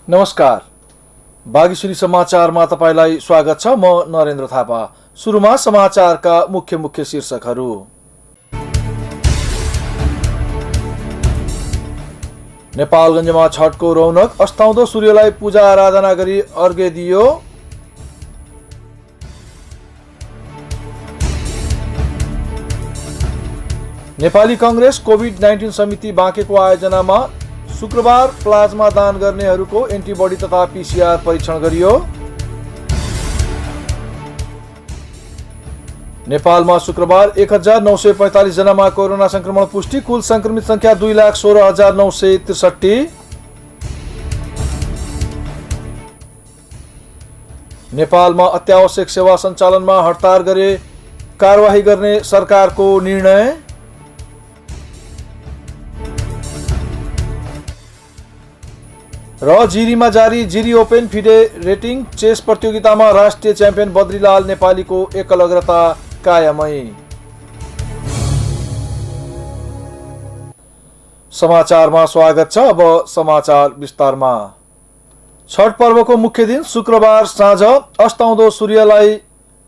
नमस्कार, बागेश्वरी समाचारमा तपाईलाई स्वागत छ। म नरेन्द्र थापा। सुरुमा समाचारका मुख्य शीर्षकहरू। नेपालगञ्जमा छठको रौनक, अस्ताउँदो सूर्यलाई पूजा आराधना गरी अर्घ्य दियो। नेपाली कांग्रेस कोभिड-19 समिति बाँकेको आयोजनामा शुक्रबार प्लाज्मा दान गर्नेहरूको एन्टिबडी तथा पीसीआर परीक्षण गरियो। नेपालमा शुक्रबार 1945 जनामा कोरोना संक्रमण पुष्टि, कुल संक्रमित संख्या 2,16,963। नेपालमा अत्यावश्यक सेवा सञ्चालनमा हडताल गरे कारवाही गर्ने सरकारको निर्णय। र जिरीमा जारी Jiri open FIDE rating chess प्रतियोगितामा राष्ट्रिय च्याम्पियन बद्रीलाल नेपालीको एकल अग्रता कायमै। समाचारमा स्वागत छ। अब समाचार विस्तारमा। छठ पर्वको मुख्य दिन शुक्रबार साँझ अस्ताउँदो सूर्यलाई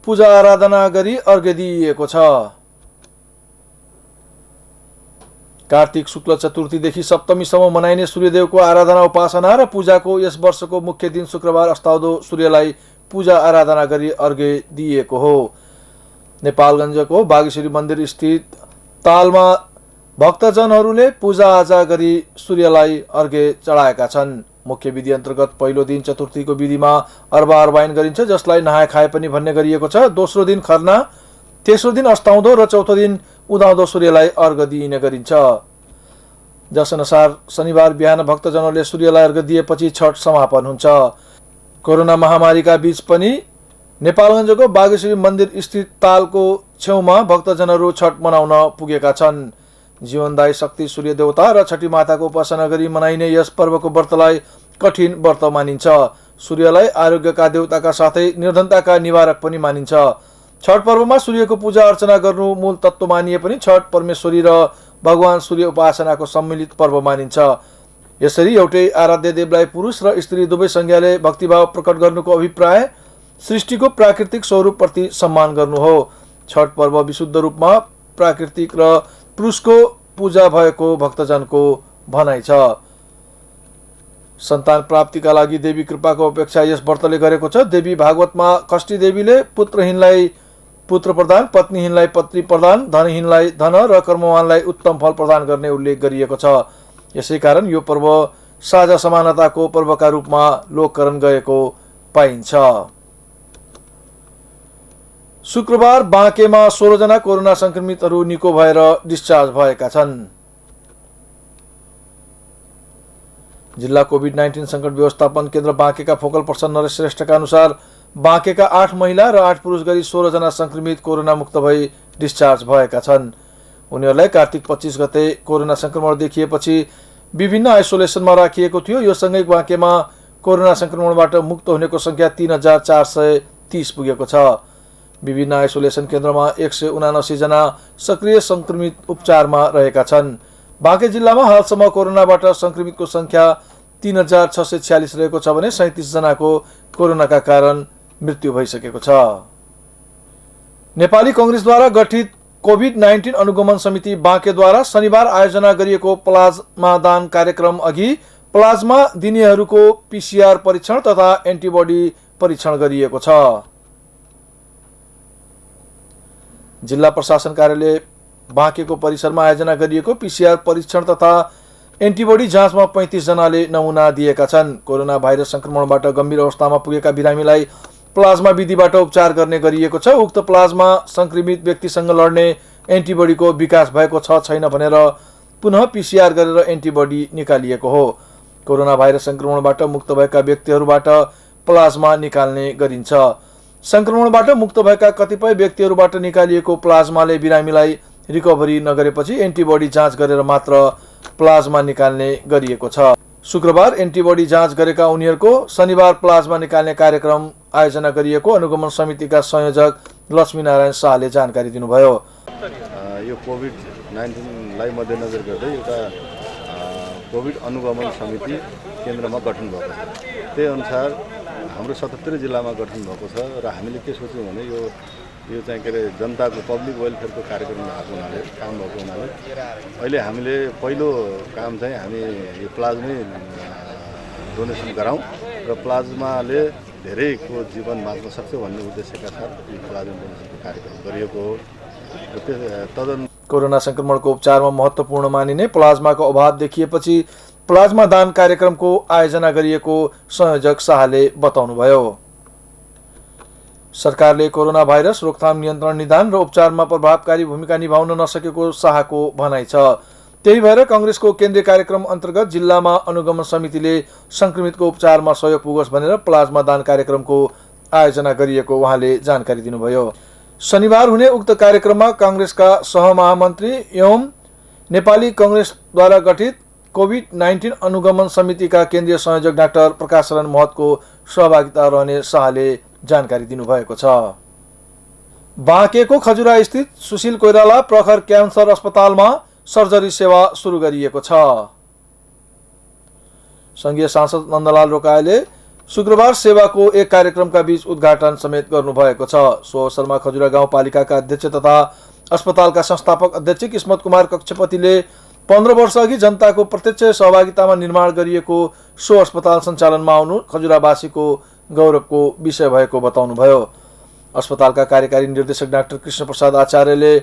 पूजा आराधना गरी अर्घ्य दिइएको छ। कार्तिक शुक्ल चतुर्थीदेखि सप्तमीसम्म मनाइने सूर्यदेवको आराधना उपासना र पूजाको यस वर्षको मुख्य दिन शुक्रबार अस्ताउँदो सूर्यलाई पूजा आराधना गरी अर्घ्य दिइएको हो। नेपालगञ्जको बागेश्वरी मन्दिर स्थित तालमा भक्तजनहरूले पूजा आजा गरी सूर्यलाई अर्घ्य चढाएका छन्। मुख्य विधि अन्तर्गत पहिलो दिन चतुर्थीको विधिमा अर्बा अर्बाइन गरिन्छ, जसलाई नहाए खाए पनि भन्ने गरिएको छ। दोस्रो दिन खर्ना, तेस्रो दिन अस्ताउँदो र चौथो दिन उदाउँदो सूर्यलाई अर्घ दिइने गरिन्छ। जसअनुसार शनिबार बिहान भक्तजनहरूले सूर्यलाई अर्घ दिएपछि छठ समापन हुन्छ। कोरोना महामारीका बीच पनि नेपालगञ्जको बागेश्वरी मन्दिर स्थित तालको छेउमा भक्तजनहरू छठ मनाउन पुगेका छन्। जीवनदायी शक्ति सूर्य देवता र छठी माताको उपासना गरी मनाइने यस पर्वको व्रतलाई कठिन व्रत मानिन्छ। सूर्यलाई आरोग्यका देवताका साथै निर्धनताका निवारक पनि मानिन्छ। छठ पर्वमा सूर्यको पूजा अर्चना गर्नु मूल तत्त्व मानिए पनि छठ परमेश्वरी र भगवान सूर्य उपासनाको सम्मिलित पर्व मानिन्छ। यसरी एउटै आराध्य देवलाई पुरुष र स्त्री दुवै संज्ञाले भक्तिभाव प्रकट गर्नुको अभिप्राय सृष्टिको प्राकृतिक स्वरूपप्रति सम्मान गर्नु हो। छठ पर्व विशुद्ध रूपमा प्राकृतिक र पुरुषको पूजा भएको भक्तजनको भनाइ छ। सन्तान प्राप्तिका लागि देवी कृपाको अपेक्षा यस व्रतले गरेको छ। देवी भागवतमा षष्ठी देवीले पुत्रहीनलाई पुत्र प्रदान, पत्नीहीनलाई पत्नी प्रदान, धनहीनलाई धन र कर्मवानलाई उत्तम फल प्रदान गर्ने उल्लेख गरिएको छ। यसै कारण यो पर्व साझा समानताको पर्वका रूपमा लोककरण गएको पाइन्छ। शुक्रबार बाँकेमा 16 जना कोरोना संक्रमितहरू निको भएर डिस्चार्ज भएका छन्। जिल्ला कोभिड-19 संकट व्यवस्थापन केन्द्र बाँकेका फोकल पर्सन नरेश श्रेष्ठका अनुसार बाँकेका 8 महिला र 8 पुरुष गरी 16 जना संक्रमित कोरोना मुक्त भई डिस्चार्ज भएका छन्। उनीहरूलाई कार्तिक 25 गते कोरोना संक्रमण देखिएपछि विभिन्न आइसोलेसनमा राखिएको थियो। यो सँगै बाँकेमा कोरोना संक्रमणबाट मुक्त हुनेको संख्या 3,430 पुगेको छ। विभिन्न आइसोलेसन केन्द्रमा 179 जना सक्रिय संक्रमित उपचारमा रहेका छन्। बाँके जिल्लामा हालसम्म कोरोनाबाट संक्रमितको संख्या 3,646 रहेको छ भने 37 जनाको कोरोनाका कारण मृत्यु भइसकेको छ। नेपाली कांग्रेसद्वारा गठित कोभिड-19 अनुगमन समिति बाँकेद्वारा शनिबार आयोजना गरिएको प्लाज्मा दान कार्यक्रम अघि प्लाज्मा दिनेहरूको पीसीआर परीक्षण तथा एन्टिबडी परीक्षण गरिएको छ। जिल्ला प्रशासन कार्यालय बाँकेको परिसरमा आयोजना गरिएको पीसीआर परीक्षण तथा एन्टिबडी जाँचमा 35 जनाले नमुना दिएका छन्। कोरोना भाइरस संक्रमणबाट गम्भीर अवस्थामा पुगेका बिरामीलाई प्लाज्मा विधिबाट उपचार गर्ने गरिएको छ। उक्त प्लाज्मा संक्रमित व्यक्तिसँग लड्ने एन्टिबडीको विकास भएको छ छैन भनेर पुनः पीसीआर गरेर एन्टिबडी निकालिएको हो। कोरोना भाइरस संक्रमणबाट मुक्त भएका व्यक्तिहरूबाट प्लाज्मा निकाल्ने गरिन्छ। संक्रमणबाट मुक्त भएका कतिपय व्यक्तिहरूबाट निकालिएको प्लाज्माले बिरामीलाई रिकभरी नगरेपछि एन्टिबडी जाँच गरेर मात्र प्लाज्मा निकाल्ने गरिएको छ। शुक्रबार एन्टिबडी जाँच गरेका उनीहरूको शनिबार प्लाज्मा निकाल्ने कार्यक्रम आयोजना गरिएको अनुगमन समितिका संयोजक लक्ष्मीनारायण शाहले जानकारी दिनुभयो। यो कोभिड-19 लाई मध्यनजर गर्दै एउटा कोभिड अनुगमन समिति केन्द्रमा गठन भएको छ। त्यही अनुसार हाम्रो 77 जिल्लामा गठन भएको छ र हामीले के सोच्यौँ भने यो चाहिँ के अरे जनताको पब्लिक वेलफेयरको कार्यक्रम भएको हुनाले काम भएको हुनाले अहिले हामीले पहिलो काम चाहिँ हामी यो प्लाज्मै डोनेसन गराउँ र प्लाज्माले धेरैको जीवन बाँच्न सक्छ भन्ने उद्देश्यका साथ यो प्लाज्मा डोनेसनको कार्यक्रम गरिएको हो। कोरोना संक्रमणको उपचारमा महत्त्वपूर्ण मानिने प्लाज्माको अभाव देखिएपछि प्लाज्मा दान कार्यक्रमको आयोजना गरिएको संयोजक शाहले बताउनुभयो। सरकारले कोरोना भाइरस रोकथाम, नियन्त्रण, निदान र उपचारमा प्रभावकारी भूमिका निभाउन नसकेको शाहको भनाइ छ। त्यही भएर कांग्रेसको केन्द्रीय कार्यक्रम अन्तर्गत जिल्लामा अनुगमन समितिले संक्रमितको उपचारमा सहयोग पुगोस् भनेर प्लाज्मा दान कार्यक्रमको आयोजना गरिएको उहाँले जानकारी दिनुभयो। शनिबार हुने उक्त कार्यक्रममा कांग्रेसका सहमहामन्त्री एवं नेपाली कांग्रेसद्वारा गठित कोभिड-19 अनुगमन समितिका केन्द्रीय संयोजक डाक्टर प्रकाश शरण महतको सहभागिता रहने शाहले जानकारी दिनुभएको छ। बाँकेको खजुरा स्थित सुशील कोइराला प्रखर क्यान्सर अस्पतालमा सर्जरी सेवा सुरु गरिएको छ। संघीय सांसद नन्दलाल रोकाले शुक्रबार सेवाको एक कार्यक्रमका बीच उद्घाटन समेत गर्नुभएको छ। सो अवसरमा खजुरा गाउँपालिकाका अध्यक्ष तथा अस्पतालका संस्थापक अध्यक्ष किस्मत कुमार कक्षपतिले 15 वर्ष अघि जनताको प्रत्यक्ष सहभागितामा निर्माण गरिएको सो अस्पताल सञ्चालनमा आउनु खजुरावासीको गौरवको विषय भएको बताउनुभयो। अस्पतालका कार्यकारी निर्देशक डाक्टर कृष्ण प्रसाद आचार्यले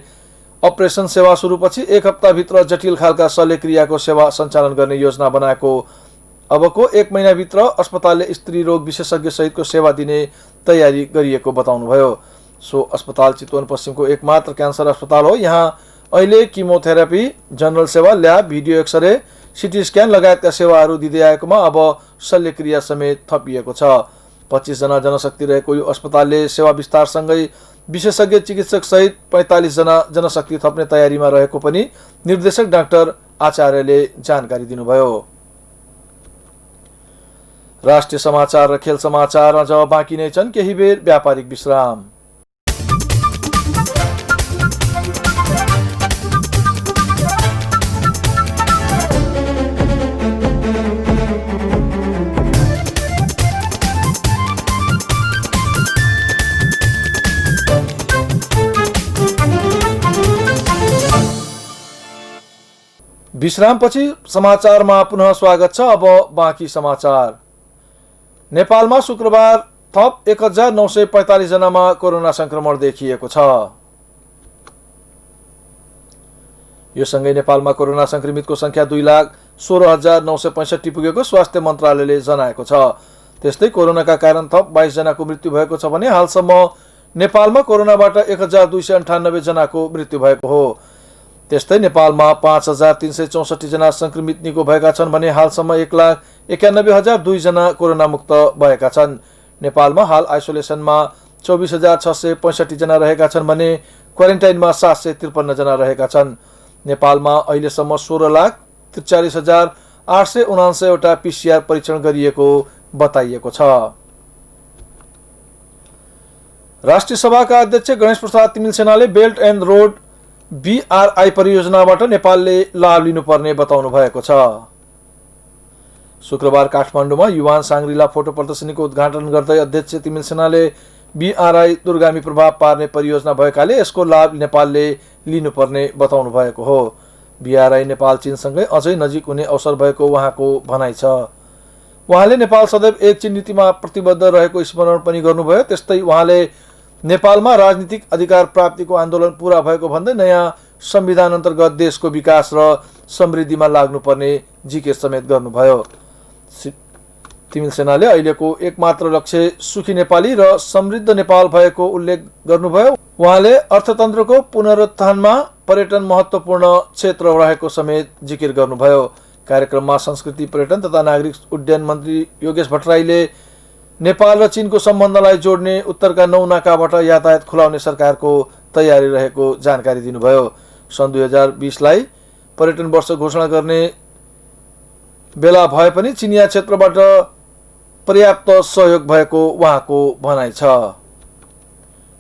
अपरेसन सेवा सुरुपछि एक हप्ताभित्र जटिल खालका शल्यक्रियाको सेवा सञ्चालन गर्ने योजना बनाएको, अबको 1 महिनाभित्र अस्पतालले स्त्री रोग विशेषज्ञ सहितको सेवा दिने तयारी गरिएको बताउनुभयो। सो अस्पताल चितवन पश्चिमको एकमात्र क्यान्सर अस्पताल हो। यहाँ अहिले किमोथेरापी, जनरल सेवा, lab, video X-ray, CT scan लगायतका सेवाहरू दिँदै आएकोमा अब शल्यक्रिया समेत थपिएको छ। 25 जना जनशक्ति रहेको यो अस्पतालले सेवा विस्तारसँगै विशेषज्ञ चिकित्सक सहित 45 जना जनशक्ति थप्ने तयारीमा रहेको पनि निर्देशक डाक्टर आचार्यले जानकारी दिनुभयो। राष्ट्रिय समाचार र खेल समाचार अझ बाँकी नै छन्, केही बेर व्यापारिक विश्राम। विश्रामपछि समाचारमा पुनः स्वागत छ। अब बाँकी समाचार। नेपालमा शुक्रबार थप 1945 जनामा कोरोना संक्रमण देखिएको छ। यो सँगै नेपालमा कोरोना संक्रमितको संख्या 2,16,965 पुगेको स्वास्थ्य मन्त्रालयले जनाएको छ। त्यस्तै कोरोनाका कारण थप 22 जनाको मृत्यु भएको छ भने हालसम्म नेपालमा कोरोनाबाट 1,298 जनाको मृत्यु भएको हो। त्यस्तै नेपालमा 5,364 जना संक्रमित निको भएका छन् भने हालसम्म 1,91,002 जना कोरोना मुक्त भएका छन्। नेपालमा हाल आइसोलेसनमा 24,665 जना रहेका छन् भने क्वारेन्टाइनमा 753 जना रहेका छन्। नेपालमा अहिलेसम्म 16,43,879 वटा पीसीआर परीक्षण गरिएको बताइएको छ। राष्ट्रिय सभाका अध्यक्ष गणेश प्रसाद तिमिलसेनाले बेल्ट एन्ड रोड BRI परियोजनाबाट नेपालले लाभ लिनुपर्ने बताउनु भएको छ। शुक्रबार काठमाडौँमा युवान साङ्ग्रिला फोटो प्रदर्शनीको उद्घाटन गर्दै अध्यक्ष तिमिलसेनाले BRI दूरगामी प्रभाव पार्ने परियोजना भएकाले यसको लाभ नेपालले लिनुपर्ने बताउनु भएको हो। BRI नेपाल चीनसँगै अझै नजिक हुने अवसर भएको उहाँको भनाइ छ। उहाँले नेपाल सदैव एक चीन नीतिमा प्रतिबद्ध रहेको स्मरण पनि गर्नुभयो। त्यस्तै उहाँले नेपालमा राजनीतिक अधिकार प्राप्तिको आन्दोलन पूरा भएको भन्दै नयाँ संविधान अन्तर्गत देशको विकास र समृद्धिमा लाग्नुपर्ने जिकिर समेत गर्नुभयो। तिमिलसेनाले अहिलेको एकमात्र लक्ष्य सुखी नेपाली र समृद्ध नेपाल भएको उल्लेख गर्नुभयो। उहाँले अर्थतन्त्रको पुनरुत्थानमा पर्यटन महत्त्वपूर्ण क्षेत्र रहेको समेत जिकिर गर्नुभयो। कार्यक्रममा संस्कृति, पर्यटन तथा नागरिक उड्डयन मन्त्री योगेश भट्टराईले नेपाल र चीनको सम्बन्धलाई जोड्ने उत्तरका 9 नाकाबाट यातायात खुलाउने सरकारको तयारी रहेको जानकारी दिनुभयो। सन् 2020 लाई पर्यटन वर्ष घोषणा गर्ने बेला भए पनि चिनिया क्षेत्रबाट पर्याप्त सहयोग भएको उहाँको भनाइ छ।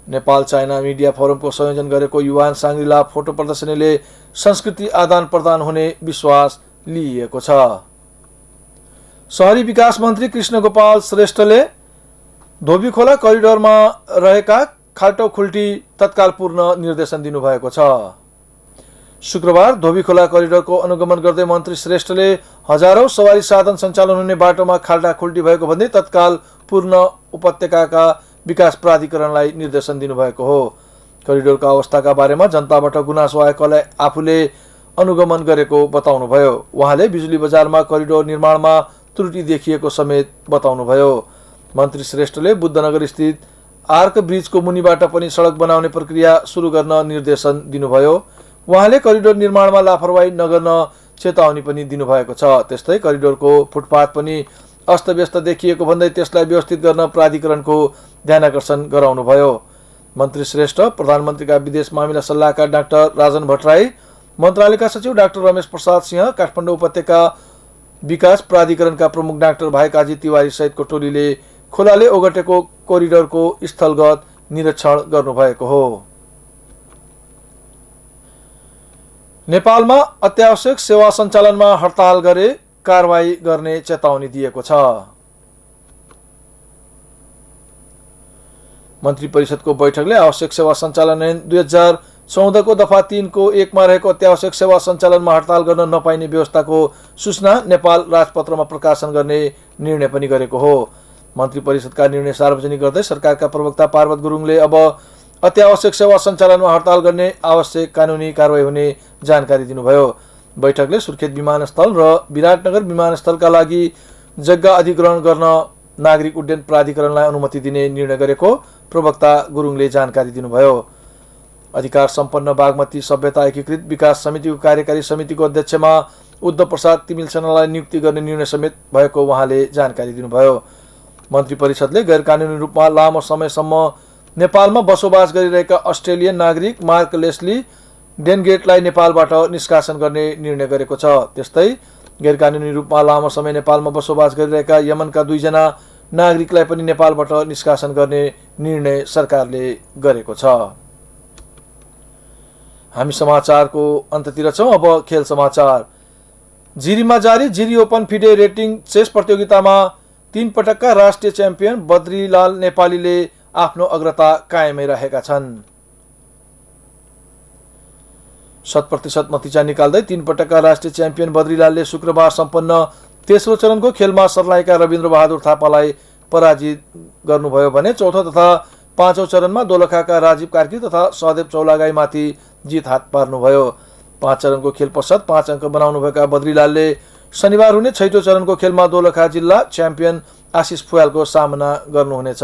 नेपाल चाइना मिडिया फोरमको संयोजन गरेको युवान साङ्ग्रिला फोटो प्रदर्शनीले संस्कृति आदान प्रदान हुने विश्वास लिइएको छ। शहरी विकास मन्त्री कृष्ण गोपाल श्रेष्ठले धोबीखोला करिडोरमा रहेका खाल्टो खुल्टी तत्काल पूर्ण निर्देशन दिनुभएको छ। शुक्रबार धोबीखोला करिडोरको अनुगमन गर्दै मन्त्री श्रेष्ठले हजारौं सवारी साधन सञ्चालन हुने बाटोमा खाल्टा खुल्टी भएको भन्दै तत्काल पूर्ण उपत्यकाका विकास प्राधिकरणलाई निर्देशन दिनुभएको हो। करिडोरका अवस्थाका बारेमा जनताबाट गुनासो आएकोलाई आफूले अनुगमन गरेको बताउनुभयो। उहाँले बिजुली बजारमा करिडोर निर्माणमा त्रुटि देखिएको समेत बताउनुभयो। मन्त्री श्रेष्ठले बुद्धनगर स्थित आर्क ब्रिजको मुनिबाट पनि सडक बनाउने प्रक्रिया सुरु गर्न निर्देशन दिनुभयो। उहाँले करिडोर निर्माणमा लापरवाही नगर्न चेतावनी पनि दिनुभएको छ। त्यस्तै करिडोरको फुटपाथ पनि अस्तव्यस्त देखिएको भन्दै त्यसलाई व्यवस्थित गर्न प्राधिकरणको ध्यानाकर्षण गराउनुभयो। मन्त्री श्रेष्ठ प्रधानमन्त्रीका विदेश मामिला सल्लाहकार डाक्टर राजन भट्टराई, मन्त्रालयका सचिव डाक्टर रमेश प्रसाद सिंह, काठमाडौँ उपत्यका विकास प्राधिकरणका प्रमुख डाक्टर भाइ काजी तिवारी सहितको टोलीले खोलाले ओगटेको कोरिडोरको स्थलगत निरीक्षण गर्नुभएको हो। नेपालमा अत्यावश्यक सेवा सञ्चालनमा हडताल गरे कारबाही गर्ने चेतावनी दिएको छ। मन्त्री परिषदको बैठकले आवश्यक सेवा सञ्चालन ऐन 2014 को दफा 3 को 1 मा रहेको अत्यावश्यक सेवा सञ्चालनमा हडताल गर्न नपाइने व्यवस्थाको सूचना नेपाल राजपत्रमा प्रकाशन गर्ने निर्णय पनि गरेको हो। मन्त्री परिषदका निर्णय सार्वजनिक गर्दै सरकारका प्रवक्ता पार्वत गुरुङले अब अत्यावश्यक सेवा सञ्चालनमा हडताल गर्ने आवश्यक कानुनी कारबाही हुने जानकारी दिनुभयो। बैठकले सुर्खेत विमानस्थल र विराटनगर विमानस्थलका लागि जग्गा अधिग्रहण गर्न नागरिक उड्डयन प्राधिकरणलाई अनुमति दिने निर्णय गरेको प्रवक्ता गुरुङले जानकारी दिनुभयो। अधिकार सम्पन्न बागमती सभ्यता एकीकृत विकास समितिको कार्यकारी समितिको अध्यक्षमा उद्धव प्रसाद तिमिलसेनालाई नियुक्ति गर्ने निर्णय समेत भएको उहाँले जानकारी दिनुभयो। मन्त्री परिषदले गैरकानुनी रूपमा लामो समयसम्म नेपालमा बसोबास गरिरहेका अस्ट्रेलियन नागरिक मार्क लेस्ली डेनगेटलाई नेपालबाट निष्कासन गर्ने निर्णय गरेको छ। त्यस्तै गैरकानुनी रूपमा लामो समय नेपालमा बसोबास गरिरहेका यमनका 2 जना नागरिकलाई पनि नेपालबाट निष्कासन गर्ने निर्णय सरकारले गरेको छ। हामी समाचारको अन्त्यतिर छौं। अब खेल समाचार। जिरीमा जारी Jiri open FIDE rating chess प्रतियोगितामा 3 पटकका राष्ट्रिय च्याम्पियन बद्रीलाल नेपालीले आफ्नो अग्रता कायमै रहेका छन्। 100% नतिजा निकाल्दै 3 पटकका राष्ट्रिय च्याम्पियन बद्रीलालले शुक्रबार सम्पन्न तेस्रो चरणको खेलमा सर्लाहीका रविन्द्र बहादुर थापालाई पराजित गर्नुभयो भने चौथो तथा पाँचौं चरणमा दोलखाका राजीव कार्की तथा सहदेव चौलागाईमाथि जित हात पार्नुभयो। 5 चरणको खेल पश्चात 5 अंक बनाउनुभएका बद्रीलालले शनिबार हुने 6औं चरणको खेलमा दोलखा जिल्ला च्याम्पियन आशिष फुयालको सामना गर्नुहुनेछ।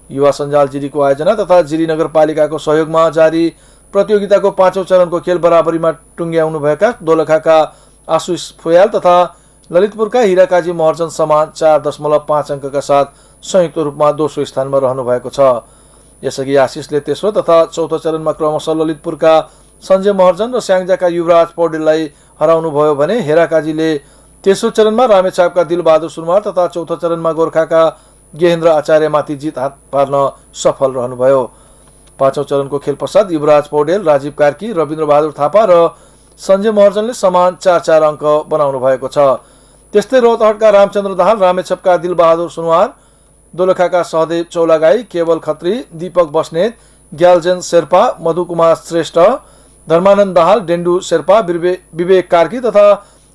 युवा सञ्जाल जिरीको आयोजना तथा जिरी नगरपालिकाको सहयोगमा जारी प्रतियोगिताको 5औं चरणको खेल बराबरीमा टुङ्ग्याउनुभएका दोलखाका आशिष फुयाल तथा ललितपुरका हिराकाजी महर्जन समान 4.5 अंकका साथ संयुक्त रूपमा दोस्रो स्थानमा रहनु भएको छ। यसअघि आशिषले तेस्रो तथा चौथो चरणमा क्रमशः ललितपुरका सञ्जय महर्जन र स्याङ्जाका युवराज पौडेललाई हराउनुभयो भने हेराकाजीले तेस्रो चरणमा रामेछापका दिलबहादुर सुनवार तथा चौथो चरणमा गोर्खाका गेहेन्द्र आचार्यमाथि जित हात पार्न सफल रहनुभयो। 5औं चरणको खेल पश्चात युवराज पौडेल, राजीव कार्की, रविन्द्र बहादुर थापा र सञ्जय महर्जनले समान 4-4 अंक बनाउनु भएको छ। त्यस्तै रौतहटका रामचन्द्र दाहाल, रामेछापका दिलबहादुर सुनवार, दोलखाका सहदेव चौलागाई, केवल खत्री, दीपक बस्नेत, ग्यालजेन शेर्पा, मधुकुमार श्रेष्ठ, धर्मानन्द दाहाल, डेन्डु शेर्पा, विवेक कार्की तथा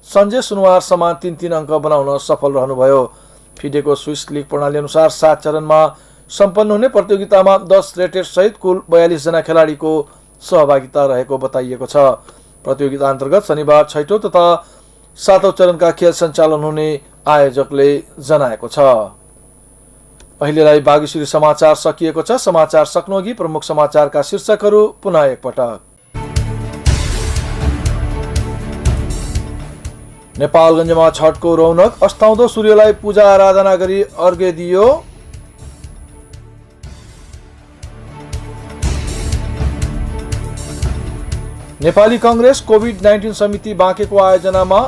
सञ्जय सुनवार समान 3-3 अंक बनाउन सफल रहनुभयो। फिडेको स्विस लीग प्रणाली अनुसार 7 चरणमा सम्पन्न हुने प्रतियोगितामा 10 रेटेड सहित कुल 42 जना खेलाडीको सहभागिता रहेको बताइएको छ। प्रतियोगिता अन्तर्गत शनिबार 6औं तथा 7औं चरणका खेल सञ्चालन हुने आयोजकले जनाएको छ। अहिलेलाई बागेश्वरी समाचार सकिएको छ। समाचार सक्नुअघि प्रमुख समाचारका शीर्षकहरू पुनः एकपटक। नेपालगञ्जमा छठको रौनक, अस्ताउँदो सूर्यलाई पूजा आराधना गरी अर्घ्य दियो। नेपाली कांग्रेस कोभिड-19 समिति बाँकेको आयोजनामा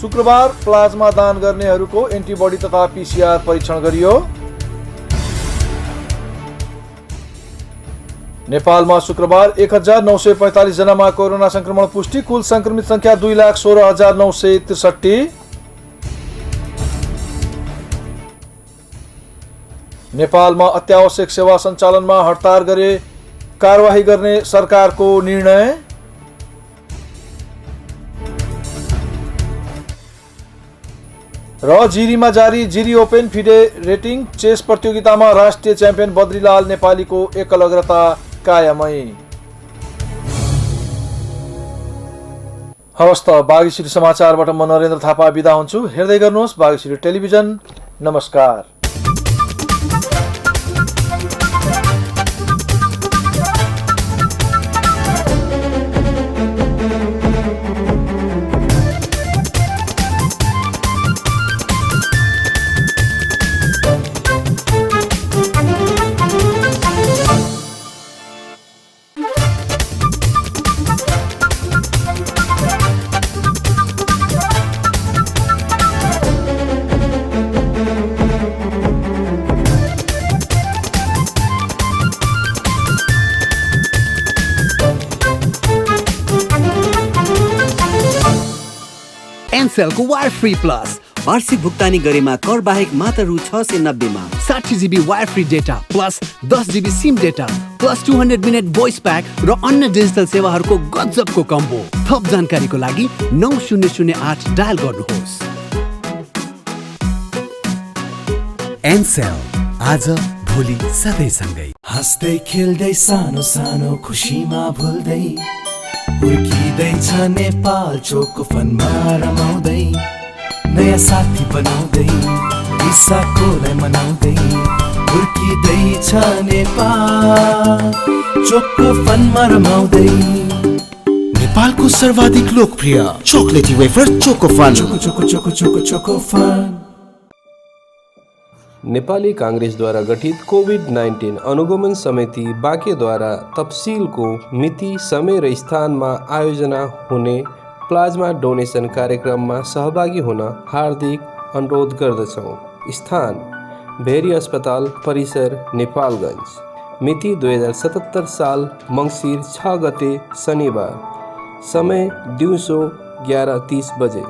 शुक्रबार प्लाज्मा दान गर्नेहरूको एन्टिबडी तथा पीसीआर परीक्षण गरियो। नेपालमा शुक्रबार 1945 जनामा कोरोना संक्रमण पुष्टि, कुल संक्रमित संख्या 2,16,963। नेपालमा अत्यावश्यक सेवा सञ्चालनमा हडताल गरे कारवाही गर्ने सरकारको निर्णय। र जिरीमा जारी Jiri open FIDE rating chess प्रतियोगितामा राष्ट्रिय च्याम्पियन बद्रीलाल नेपालीको एकल अग्रता कायमै। हवस् त बागेश्वरी समाचारबाट म नरेन्द्र थापा बिदा हुन्छु। हेर्दै गर्नुहोस् बागेश्वरी टेलिभिजन। नमस्कार। एनसेलको वायर फ्री प्लस वार्षिक भुक्तानी गरेमा कर बाहेक मात्र रु 690 मा 60 GB wire free data plus 10 GB SIM data plus 200 minute voice pack र अन्य डिजिटल सेवाहरूको गजबको कम्बो। थप जानकारीको लागि 9008 डायल गर्नुहोस्। एनसेल, आज भोलि सधैँ सँगै। हाँस्दै खेल्दै सानो सानो खुसीमा भुल्दै हुर्किँदैछ नेपाल चोको फनमा रमाउँदै, नयाँ साथी बनाउँदै रिसाकोलाई मनाउँदै हुर्किँदैछ नेपाल चोको फनमा रमाउँदै। नेपालको सर्वाधिक लोकप्रिय chocolatey wafer Choco Fun. Choco Choco Choco Choco Choco Fun. Nepali काङ्ग्रेसद्वारा गठित कोभिड-19 अनुगमन समिति बाँकेद्वारा तफसिलको मिति, समय र स्थानमा आयोजना हुने प्लाज्मा डोनेसन कार्यक्रममा सहभागी हुन हार्दिक अनुरोध गर्दछौँ। स्थान भेरी अस्पताल परिसर नेपालगञ्ज। मिति 2077 साल मङ्सिर 6 गते शनिबार। समय दिउँसो 11:30 बजे।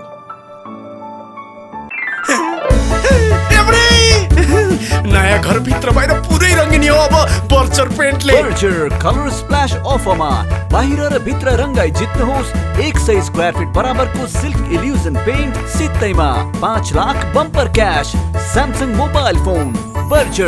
नयाँ घर भित्र बाहिर पुरै रङ्गिनी हो अब बर्चर पेन्टले। बर्चर कलर स्प्ल्याश अफरमा बाहिर र भित्र रङ्गाई जित्नुहोस् 100 स्क्वायर फिट बराबरको सिल्क इल्युजन पेन्ट सित्तैमा 5 lakh bumper cash. Samsung mobile phone. बर्चर